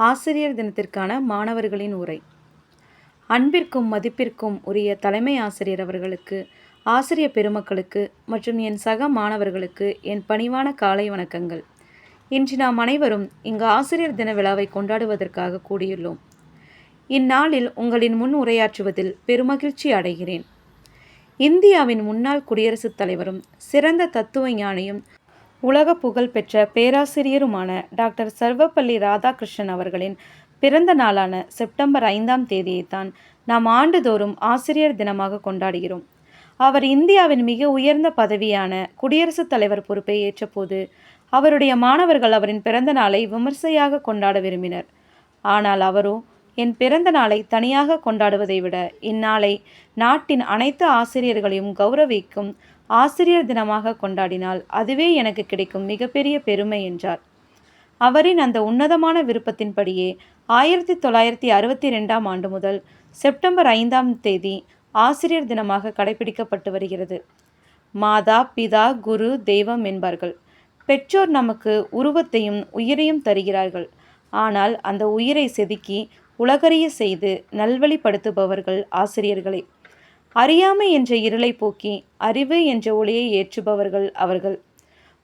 ஆசிரியர் தினத்திற்கான மாணவர்களின் உரை. அன்பிற்கும் மதிப்பிற்கும் உரிய தலைமை ஆசிரியர் அவர்களுக்கு, ஆசிரிய பெருமக்களுக்கு மற்றும் என் சக மாணவர்களுக்கு என் பணிவான காலை வணக்கங்கள். இன்று நாம் அனைவரும் இங்கு ஆசிரியர் தின விழாவை கொண்டாடுவதற்காக கூடியுள்ளோம். இந்நாளில் உங்களின் முன் உரையாற்றுவதில் பெருமகிழ்ச்சி அடைகிறேன். இந்தியாவின் முன்னாள் குடியரசுத் தலைவரும் சிறந்த தத்துவ ஞானியும் உலக புகழ் பெற்ற பேராசிரியருமான டாக்டர் சர்வப்பள்ளி ராதாகிருஷ்ணன் அவர்களின் பிறந்த நாளான செப்டம்பர் 5ஆம் தேதியைத்தான் நாம் ஆண்டுதோறும் ஆசிரியர் தினமாக கொண்டாடுகிறோம். அவர் இந்தியாவின் மிக உயர்ந்த பதவியான குடியரசுத் தலைவர் பொறுப்பை ஏற்றபோது அவருடைய மாணவர்கள் அவரின் பிறந்த நாளை விமர்சையாக கொண்டாட விரும்பினர். ஆனால் அவரோ, என் பிறந்த நாளை தனியாக கொண்டாடுவதை விட இந்நாளை நாட்டின் அனைத்து ஆசிரியர்களையும் கௌரவிக்கும் ஆசிரியர் தினமாக கொண்டாடினால் அதுவே எனக்கு கிடைக்கும் மிகப்பெரிய பெருமை என்றார். அவரின் அந்த உன்னதமான விருப்பத்தின்படியே 1962ஆம் ஆண்டு முதல் செப்டம்பர் 5ஆம் தேதி ஆசிரியர் தினமாக கடைபிடிக்கப்பட்டு வருகிறது. மாதா, பிதா, குரு, தெய்வம் என்பார்கள். பெற்றோர் நமக்கு உருவத்தையும் உயிரையும் தருகிறார்கள். ஆனால் அந்த உயிரை செதுக்கி உலகறிய செய்து நல்வழிப்படுத்துபவர்கள் ஆசிரியர்களே. அறியாமை என்ற இருளை போக்கி அறிவு என்ற ஒளியை ஏற்றுபவர்கள் அவர்கள்.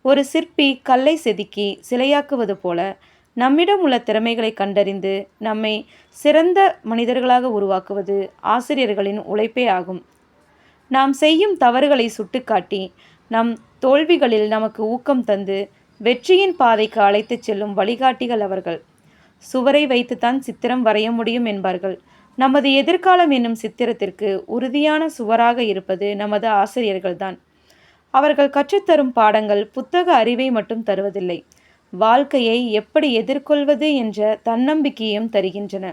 ஒரு சிற்பி கல்லை செதுக்கி சிலையாக்குவது போல நம்மிடம் உள்ள திறமைகளை கண்டறிந்து நம்மை சிறந்த மனிதர்களாக உருவாக்குவது ஆசிரியர்களின் உழைப்பே ஆகும். நாம் செய்யும் தவறுகளை சுட்டிக்காட்டி நம் தோல்விகளில் நமக்கு ஊக்கம் தந்து வெற்றியின் பாதைக்கு அழைத்துச் செல்லும் வழிகாட்டிகள் அவர்கள். சுவரை வைத்துத்தான் சித்திரம் வரைய முடியும் என்பார்கள். நமது எதிர்காலம் என்னும் சித்திரத்திற்கு உறுதியான சுவராக இருப்பது நமது ஆசிரியர்கள்தான். அவர்கள் கற்றுத்தரும் பாடங்கள் புத்தக அறிவை மட்டும் தருவதில்லை, வாழ்க்கையை எப்படி எதிர்கொள்வது என்ற தன்னம்பிக்கையும் தருகின்றன.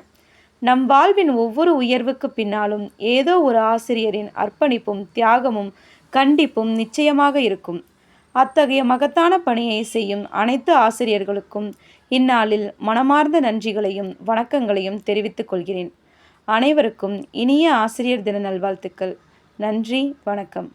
நம் வாழ்வின் ஒவ்வொரு உயர்வுக்கு பின்னாலும் ஏதோ ஒரு ஆசிரியரின் அர்ப்பணிப்பும் தியாகமும் கண்டிப்பும் நிச்சயமாக இருக்கும். அத்தகைய மகத்தான பணியை செய்யும் அனைத்து ஆசிரியர்களுக்கும் இந்நாளில் மனமார்ந்த நன்றிகளையும் வணக்கங்களையும் தெரிவித்துக் கொள்கிறேன். அனைவருக்கும் இனிய ஆசிரியர் தின நல்வாழ்த்துக்கள். நன்றி, வணக்கம்.